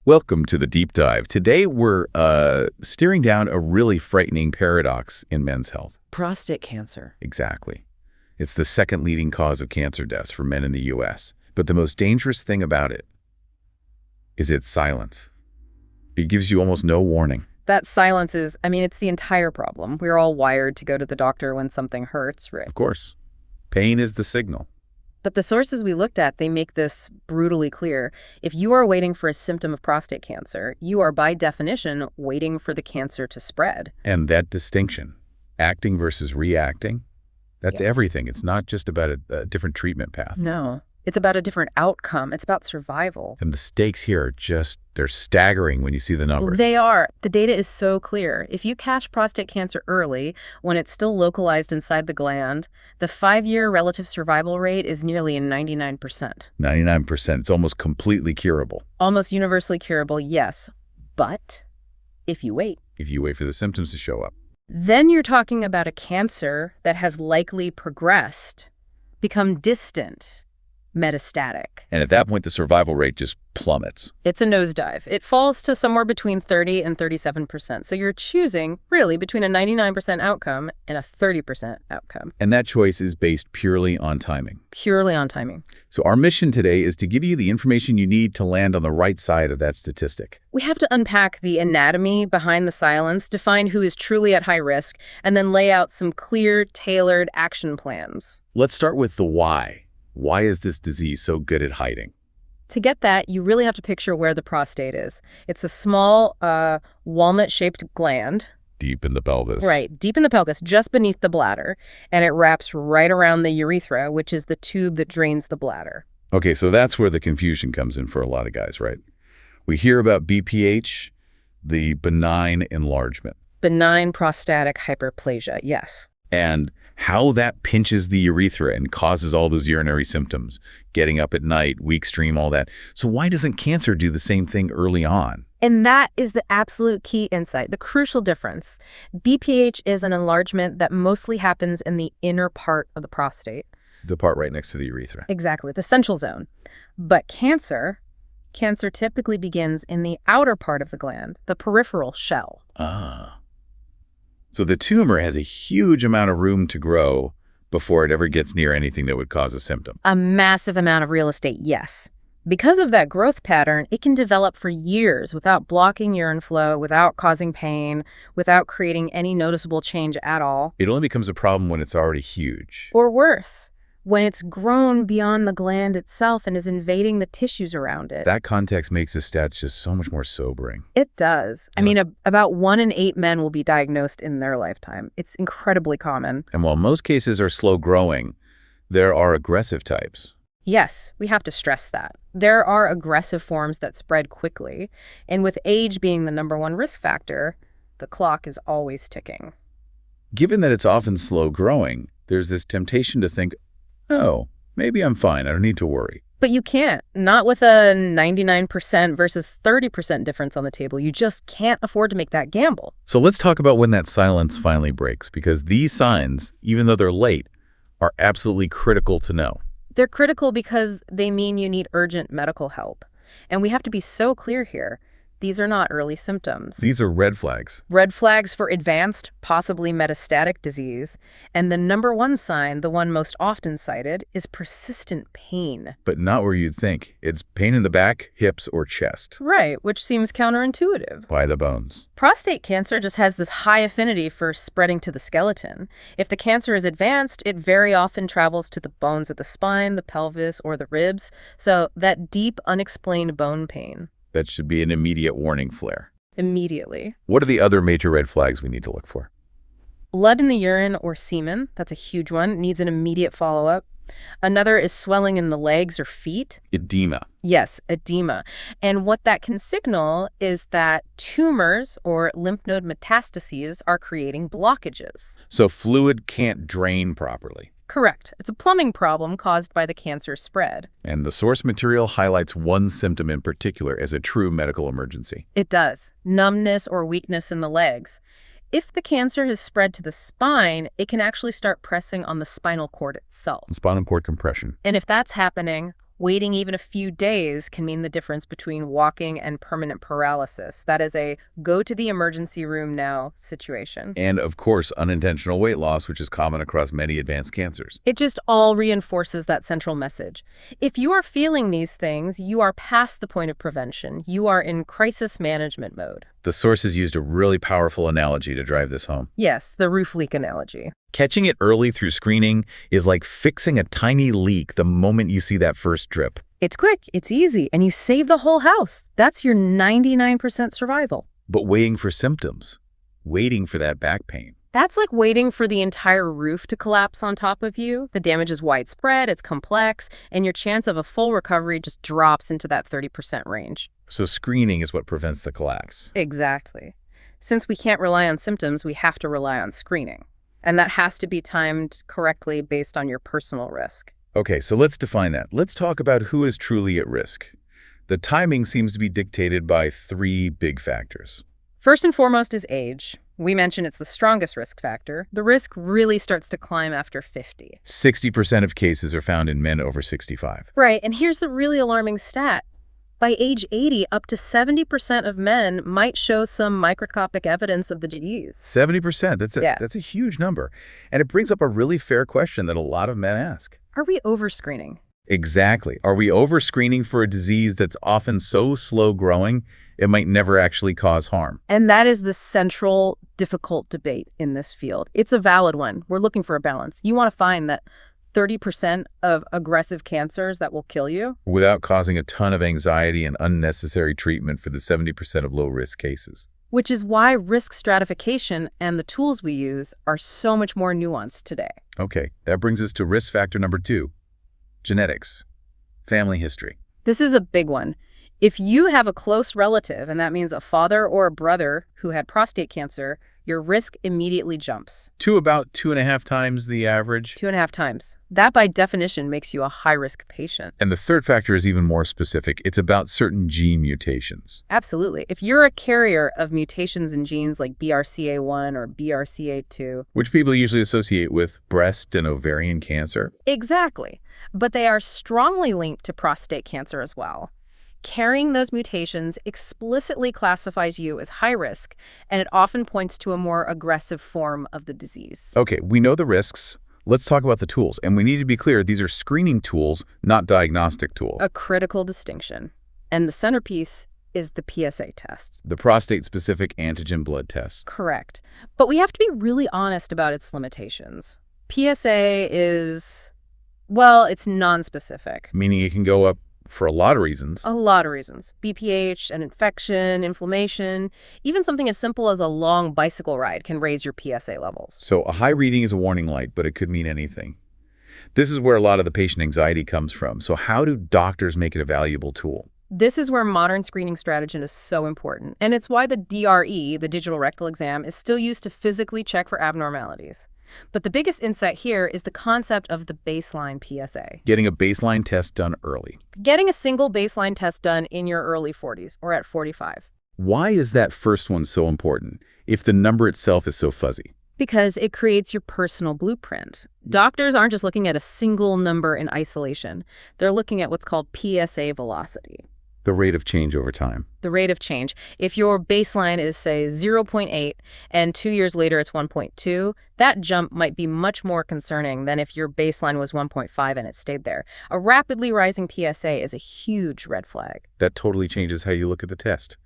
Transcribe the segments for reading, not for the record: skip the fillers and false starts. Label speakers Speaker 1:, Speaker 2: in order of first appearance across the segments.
Speaker 1: Welcome to the deep dive. Today we're steering down a really frightening paradox in men's health.
Speaker 2: Prostate cancer.
Speaker 1: Exactly. It's the second leading cause of cancer deaths for men in the U.S. But the most dangerous thing about it is its silence. It gives you almost no warning.
Speaker 2: That silence is, it's the entire problem. We're all wired to go to the doctor when something hurts, right?
Speaker 1: Of course. Pain is the signal.
Speaker 2: But the sources we looked at, they make this brutally clear. If you are waiting for a symptom of prostate cancer, you are by definition waiting for the cancer to spread.
Speaker 1: And that distinction, acting versus reacting, that's everything. It's not just about a different treatment path.
Speaker 2: No, it's about a different outcome. It's about survival.
Speaker 1: And the stakes here are they're staggering when you see the numbers.
Speaker 2: They are. The data is so clear. If you catch prostate cancer early, when it's still localized inside the gland, the 5-year relative survival rate is nearly 99%.
Speaker 1: 99%. It's almost completely curable.
Speaker 2: Almost universally curable, yes. But if you wait.
Speaker 1: If you wait for the symptoms to show up.
Speaker 2: Then you're talking about a cancer that has likely progressed, become distant, metastatic.
Speaker 1: And at that point, the survival rate just plummets.
Speaker 2: It's a nosedive. It falls to somewhere between 30 and 37%. So you're choosing, really, between a 99% outcome and a 30% outcome.
Speaker 1: And that choice is based purely on timing.
Speaker 2: Purely on timing.
Speaker 1: So our mission today is to give you the information you need to land on the right side of that statistic.
Speaker 2: We have to unpack the anatomy behind the silence, define who is truly at high risk, and then lay out some clear, tailored action plans.
Speaker 1: Let's start with the why. Why is this disease so good at hiding?
Speaker 2: To get that, you really have to picture where the prostate is. It's a small, walnut-shaped gland.
Speaker 1: Deep in the pelvis.
Speaker 2: Right, deep in the pelvis, just beneath the bladder. And it wraps right around the urethra, which is the tube that drains the bladder.
Speaker 1: Okay, so that's where the confusion comes in for a lot of guys, right? We hear about BPH, the benign enlargement.
Speaker 2: Benign prostatic hyperplasia, yes.
Speaker 1: And how that pinches the urethra and causes all those urinary symptoms, getting up at night, weak stream, all that. So why doesn't cancer do the same thing early on?
Speaker 2: And that is the absolute key insight, the crucial difference. BPH is an enlargement that mostly happens in the inner part of the prostate.
Speaker 1: The part right next to the urethra.
Speaker 2: Exactly, the central zone. But cancer typically begins in the outer part of the gland, the peripheral shell.
Speaker 1: Ah. So the tumor has a huge amount of room to grow before it ever gets near anything that would cause a symptom.
Speaker 2: A massive amount of real estate, yes. Because of that growth pattern, it can develop for years without blocking urine flow, without causing pain, without creating any noticeable change at all.
Speaker 1: It only becomes a problem when it's already huge.
Speaker 2: Or worse, when it's grown beyond the gland itself and is invading the tissues around it.
Speaker 1: That context makes the stats just so much more sobering.
Speaker 2: It does. About 1 in 8 men will be diagnosed in their lifetime. It's incredibly common.
Speaker 1: And while most cases are slow growing, there are aggressive types.
Speaker 2: Yes, we have to stress that. There are aggressive forms that spread quickly. And with age being the #1 risk factor, the clock is always ticking.
Speaker 1: Given that it's often slow growing, there's this temptation to think, oh, maybe I'm fine. I don't need to worry.
Speaker 2: But you can't. Not with a 99% versus 30% difference on the table. You just can't afford to make that gamble.
Speaker 1: So let's talk about when that silence finally breaks, because these signs, even though they're late, are absolutely critical to know.
Speaker 2: They're critical because they mean you need urgent medical help. And we have to be so clear here. These are not early symptoms.
Speaker 1: These are red flags.
Speaker 2: Red flags for advanced, possibly metastatic disease. And the #1 sign, the one most often cited, is persistent pain.
Speaker 1: But not where you'd think. It's pain in the back, hips, or chest.
Speaker 2: Right, which seems counterintuitive.
Speaker 1: By the bones.
Speaker 2: Prostate cancer just has this high affinity for spreading to the skeleton. If the cancer is advanced, it very often travels to the bones of the spine, the pelvis, or the ribs. So that deep, unexplained bone pain.
Speaker 1: That should be an immediate warning flare.
Speaker 2: Immediately.
Speaker 1: What are the other major red flags we need to look for?
Speaker 2: Blood in the urine or semen, that's a huge one, needs an immediate follow-up. Another is swelling in the legs or feet.
Speaker 1: Edema.
Speaker 2: Yes, edema. And what that can signal is that tumors or lymph node metastases are creating blockages.
Speaker 1: So fluid can't drain properly.
Speaker 2: Correct. It's a plumbing problem caused by the cancer spread.
Speaker 1: And the source material highlights one symptom in particular as a true medical emergency.
Speaker 2: It does. Numbness or weakness in the legs. If the cancer has spread to the spine, it can actually start pressing on the spinal cord itself.
Speaker 1: Spinal cord compression.
Speaker 2: And if that's happening, Waiting even a few days can mean the difference between walking and permanent paralysis. That is a go to the emergency room now situation.
Speaker 1: And, of course, unintentional weight loss, which is common across many advanced cancers.
Speaker 2: It just all reinforces that central message. If you are feeling these things, you are past the point of prevention. You are in crisis management mode.
Speaker 1: The sources used a really powerful analogy to drive this home.
Speaker 2: Yes, the roof leak analogy.
Speaker 1: Catching it early through screening is like fixing a tiny leak the moment you see that first drip.
Speaker 2: It's quick, it's easy, and you save the whole house. That's your 99% survival.
Speaker 1: But waiting for symptoms, waiting for that back pain.
Speaker 2: That's like waiting for the entire roof to collapse on top of you. The damage is widespread, it's complex, and your chance of a full recovery just drops into that 30% range.
Speaker 1: So screening is what prevents the collapse.
Speaker 2: Exactly. Since we can't rely on symptoms, we have to rely on screening. And that has to be timed correctly based on your personal risk.
Speaker 1: Okay, so let's define that. Let's talk about who is truly at risk. The timing seems to be dictated by three big factors.
Speaker 2: First and foremost is age. We mentioned it's the strongest risk factor. The risk really starts to climb after 50.
Speaker 1: 60% of cases are found in men over 65.
Speaker 2: Right, and here's the really alarming stat. By age 80, up to 70% of men might show some microscopic evidence of the disease.
Speaker 1: 70%, that's a huge number. And it brings up a really fair question that a lot of men ask.
Speaker 2: Are we overscreening?
Speaker 1: Exactly. Are we overscreening for a disease that's often so slow growing, it might never actually cause harm?
Speaker 2: And that is the central, difficult debate in this field. It's a valid one. We're looking for a balance. You want to find that 30% of aggressive cancers that will kill you
Speaker 1: without causing a ton of anxiety and unnecessary treatment for the 70% of low-risk cases.
Speaker 2: Which is why risk stratification and the tools we use are so much more nuanced today.
Speaker 1: Okay, that brings us to risk factor number 2, genetics, family history.
Speaker 2: This is a big one. If you have a close relative, and that means a father or a brother who had prostate cancer, your risk immediately jumps.
Speaker 1: To about 2.5 times the average.
Speaker 2: 2.5 times. That, by definition, makes you a high-risk patient.
Speaker 1: And the third factor is even more specific. It's about certain gene mutations.
Speaker 2: Absolutely. If you're a carrier of mutations in genes like BRCA1 or BRCA2,
Speaker 1: which people usually associate with breast and ovarian cancer.
Speaker 2: Exactly. But they are strongly linked to prostate cancer as well. Carrying those mutations explicitly classifies you as high risk, and it often points to a more aggressive form of the disease.
Speaker 1: Okay, we know the risks. Let's talk about the tools. And we need to be clear, these are screening tools, not diagnostic tools.
Speaker 2: A critical distinction. And the centerpiece is the PSA test.
Speaker 1: The prostate-specific antigen blood test.
Speaker 2: Correct. But we have to be really honest about its limitations. PSA is, well, it's non-specific.
Speaker 1: Meaning it can go up for a lot of reasons.
Speaker 2: A lot of reasons. BPH, an infection, inflammation, even something as simple as a long bicycle ride can raise your PSA levels.
Speaker 1: So a high reading is a warning light, but it could mean anything. This is where a lot of the patient anxiety comes from. So how do doctors make it a valuable tool?
Speaker 2: This is where modern screening strategy is so important. And it's why the DRE, the digital rectal exam, is still used to physically check for abnormalities. But the biggest insight here is the concept of the baseline PSA.
Speaker 1: Getting a baseline test done early.
Speaker 2: Getting a single baseline test done in your early 40s or at 45.
Speaker 1: Why is that first one so important if the number itself is so fuzzy?
Speaker 2: Because it creates your personal blueprint. Doctors aren't just looking at a single number in isolation. They're looking at what's called PSA velocity.
Speaker 1: The rate of change over time.
Speaker 2: The rate of change. If your baseline is, say, 0.8 and 2 years later it's 1.2, that jump might be much more concerning than if your baseline was 1.5 and it stayed there. A rapidly rising PSA is a huge red flag.
Speaker 1: That totally changes how you look at the test.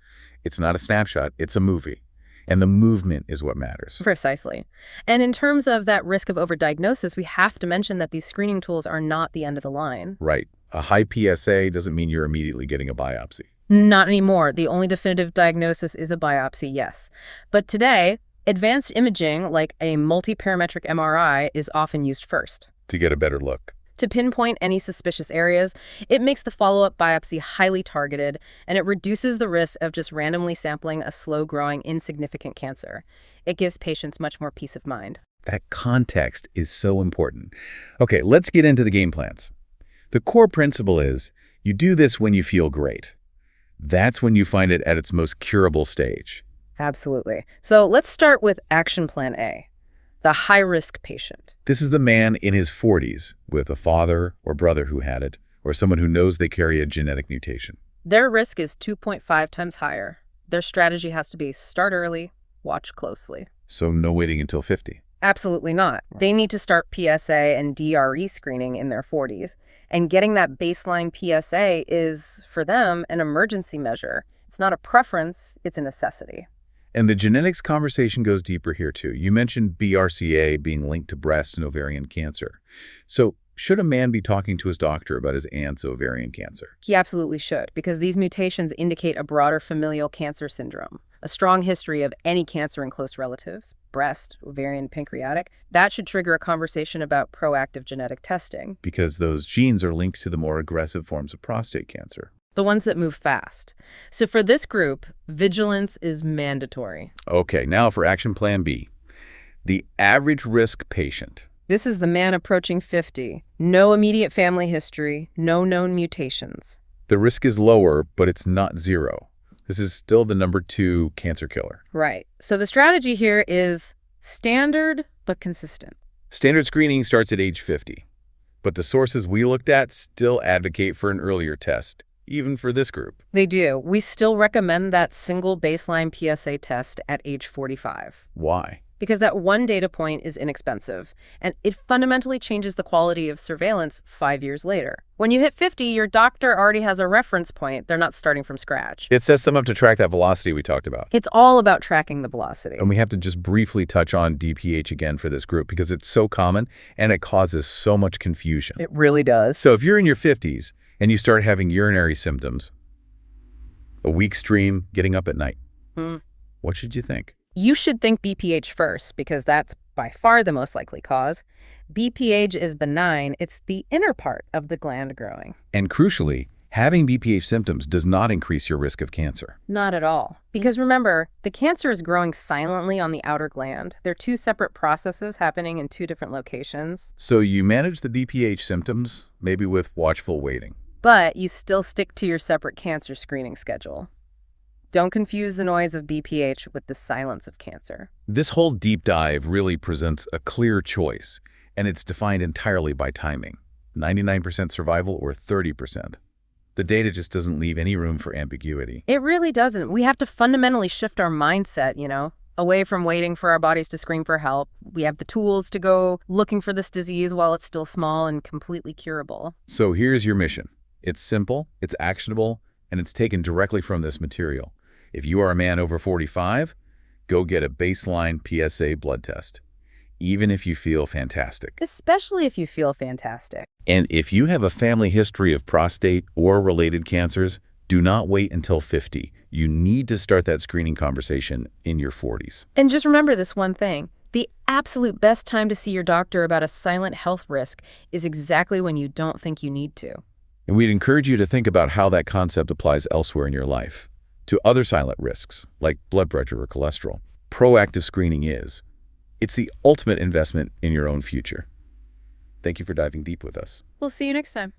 Speaker 1: It's not a snapshot, it's a movie. And the movement is what matters.
Speaker 2: Precisely. And in terms of that risk of overdiagnosis, we have to mention that these screening tools are not the end of the line.
Speaker 1: Right. A high PSA doesn't mean you're immediately getting a biopsy.
Speaker 2: Not anymore. The only definitive diagnosis is a biopsy, yes. But today, advanced imaging, like a multi-parametric MRI, is often used first.
Speaker 1: To get a better look.
Speaker 2: To pinpoint any suspicious areas, it makes the follow-up biopsy highly targeted, and it reduces the risk of just randomly sampling a slow-growing, insignificant cancer. It gives patients much more peace of mind.
Speaker 1: That context is so important. Okay, let's get into the game plans. The core principle is you do this when you feel great. That's when you find it at its most curable stage.
Speaker 2: Absolutely. So let's start with action plan A, the high-risk patient.
Speaker 1: This is the man in his 40s with a father or brother who had it, or someone who knows they carry a genetic mutation?
Speaker 2: Their risk is 2.5 times higher. Their strategy has to be start early, watch closely.
Speaker 1: So no waiting until 50.
Speaker 2: Absolutely not. They need to start PSA and DRE screening in their 40s. And getting that baseline PSA is, for them, an emergency measure. It's not a preference, it's a necessity.
Speaker 1: And the genetics conversation goes deeper here, too. You mentioned BRCA being linked to breast and ovarian cancer. So should a man be talking to his doctor about his aunt's ovarian cancer?
Speaker 2: He absolutely should, because these mutations indicate a broader familial cancer syndrome, a strong history of any cancer in close relatives, breast, ovarian, pancreatic. That should trigger a conversation about proactive genetic testing.
Speaker 1: Because those genes are linked to the more aggressive forms of prostate cancer.
Speaker 2: The ones that move fast. So for this group, vigilance is mandatory.
Speaker 1: Okay, now for action plan B. The average risk patient.
Speaker 2: This is the man approaching 50. No immediate family history, no known mutations.
Speaker 1: The risk is lower, but it's not zero. This is still the #2 cancer killer.
Speaker 2: Right. So the strategy here is standard but consistent.
Speaker 1: Standard screening starts at age 50, but the sources we looked at still advocate for an earlier test, even for this group.
Speaker 2: They do. We still recommend that single baseline PSA test at age 45.
Speaker 1: Why?
Speaker 2: Because that one data point is inexpensive, and it fundamentally changes the quality of surveillance 5 years later. When you hit 50, your doctor already has a reference point. They're not starting from scratch.
Speaker 1: It sets them up to track that velocity we talked about.
Speaker 2: It's all about tracking the velocity.
Speaker 1: And we have to just briefly touch on DPH again for this group because it's so common and it causes so much confusion.
Speaker 2: It really does.
Speaker 1: So if you're in your 50s and you start having urinary symptoms, a weak stream, getting up at night, what should you think?
Speaker 2: You should think BPH first, because that's by far the most likely cause. BPH is benign. It's the inner part of the gland growing.
Speaker 1: And crucially, having BPH symptoms does not increase your risk of cancer.
Speaker 2: Not at all. Because remember, the cancer is growing silently on the outer gland. They're two separate processes happening in two different locations.
Speaker 1: So you manage the BPH symptoms, maybe with watchful waiting.
Speaker 2: But you still stick to your separate cancer screening schedule. Don't confuse the noise of BPH with the silence of cancer.
Speaker 1: This whole deep dive really presents a clear choice, and it's defined entirely by timing. 99% survival or 30%. The data just doesn't leave any room for ambiguity.
Speaker 2: It really doesn't. We have to fundamentally shift our mindset, away from waiting for our bodies to scream for help. We have the tools to go looking for this disease while it's still small and completely curable.
Speaker 1: So here's your mission. It's simple, it's actionable, and it's taken directly from this material. If you are a man over 45, go get a baseline PSA blood test, even if you feel fantastic.
Speaker 2: Especially if you feel fantastic.
Speaker 1: And if you have a family history of prostate or related cancers, do not wait until 50. You need to start that screening conversation in your 40s.
Speaker 2: And just remember this one thing. The absolute best time to see your doctor about a silent health risk is exactly when you don't think you need to.
Speaker 1: And we'd encourage you to think about how that concept applies elsewhere in your life. To other silent risks, like blood pressure or cholesterol, proactive screening is. It's the ultimate investment in your own future. Thank you for diving deep with us.
Speaker 2: We'll see you next time.